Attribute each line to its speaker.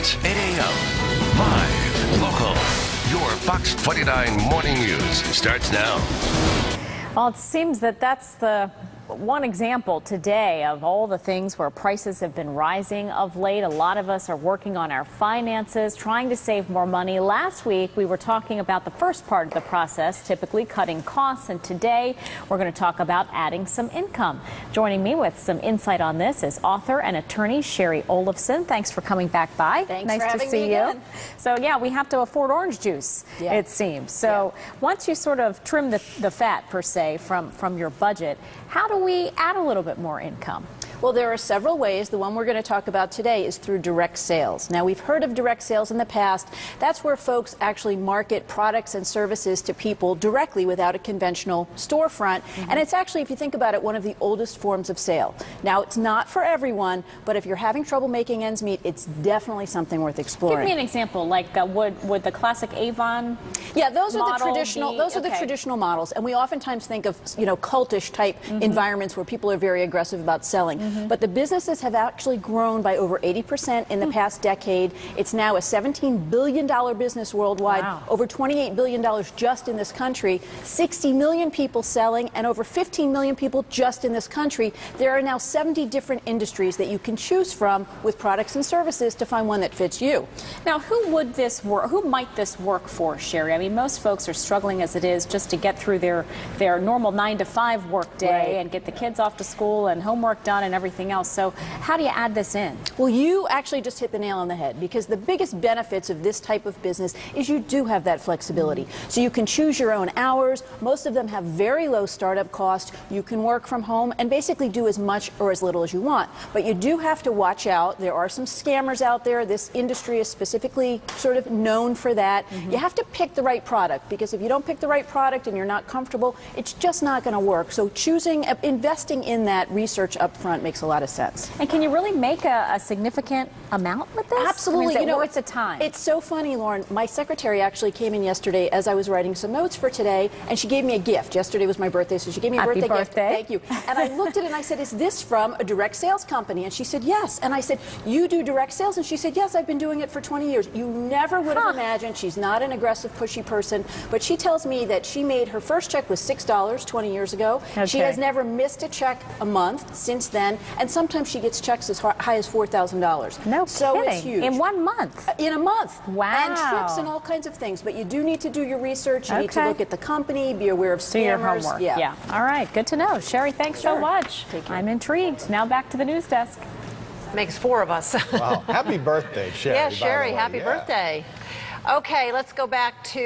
Speaker 1: It's 8 a.m. Live, local. Your Fox 29 Morning News starts now.
Speaker 2: Well, it seems that that's the one example today of all the things where prices have been rising of late. A lot of us are working on our finances, trying to save more money. Last week, we were talking about the first part of the process, typically cutting costs, and today we're going to talk about adding some income. Joining me with some insight on this is author and attorney Shari Olefson. Thanks for coming back by.
Speaker 3: Thanks
Speaker 2: nice
Speaker 3: for having
Speaker 2: to see
Speaker 3: me
Speaker 2: you.
Speaker 3: again.
Speaker 2: So yeah, we have to afford orange juice, it seems. So once you sort of trim the fat, per se, from your budget, how do we add a little bit more income?
Speaker 3: Well, there are several ways. The one we're going to talk about today is through direct sales. Now, we've heard of direct sales in the past. That's where folks actually market products and services to people directly without a conventional storefront. And it's actually, if you think about it, one of the oldest forms of sale. Now, it's not for everyone, but if you're having trouble making ends meet, it's definitely something worth exploring.
Speaker 2: Give me an example, like would the classic Avon
Speaker 3: those are the traditional.
Speaker 2: be,
Speaker 3: those are the traditional models, and we oftentimes think of cultish type environments where people are very aggressive about selling. But the businesses have actually grown by over 80% in the past decade. It's now a $17 billion business worldwide, over $28 billion just in this country, 60 million people selling, and over 15 million people just in this country. There are now 70 different industries that you can choose from with products and services to find one that fits you.
Speaker 2: Now, who would this work? Who might this work for, Shari? I mean, most folks are struggling as it is just to get through their normal 9-to-5 work day and get the kids off to school and homework done and everything else. So how do you add this in? Well,
Speaker 3: you actually just hit the nail on the head, because the biggest benefits of this type of business is you do have that flexibility. So you can choose your own hours. Most of them have very low startup cost. You can work from home and basically do as much or as little as you want. But you do have to watch out. There are some scammers out there. This industry is specifically sort of known for that. You have to pick the right product, because if you don't pick the right product and you're not comfortable, it's just not going to work. So investing in that research up front makes a lot of sense.
Speaker 2: And can you really make a significant amount with this?
Speaker 3: Absolutely.
Speaker 2: I mean, is it worth the time?
Speaker 3: It's so funny, Lauren. My secretary actually came in yesterday as I was writing some notes for today, and she gave me a gift. Yesterday was my birthday, so she gave me a birthday gift. Thank you. And I looked at it and I said, "Is this from a direct sales company?" And she said, "Yes." And I said, "You do direct sales?" And she said, "Yes, I've been doing it for 20 years. You never would have imagined. She's not an aggressive, pushy person, but she tells me that she made her first check was $6 20 years ago. She has never missed a check a month since then, and sometimes she gets checks as high as $4,000.
Speaker 2: No
Speaker 3: so
Speaker 2: kidding.
Speaker 3: It's huge.
Speaker 2: In 1 month?
Speaker 3: In a month.
Speaker 2: Wow.
Speaker 3: And trips and all kinds of things. But you do need to do your research. You need to look at the company, be aware of scammers.
Speaker 2: Do your homework. Yeah. All right. Good to know. Shari, thanks so much.
Speaker 3: I'm
Speaker 2: intrigued. Now back to the news desk.
Speaker 4: Makes 4 of us.
Speaker 5: Wow. Happy birthday, Shari.
Speaker 4: Yeah, Shari, happy birthday. Okay, let's go back to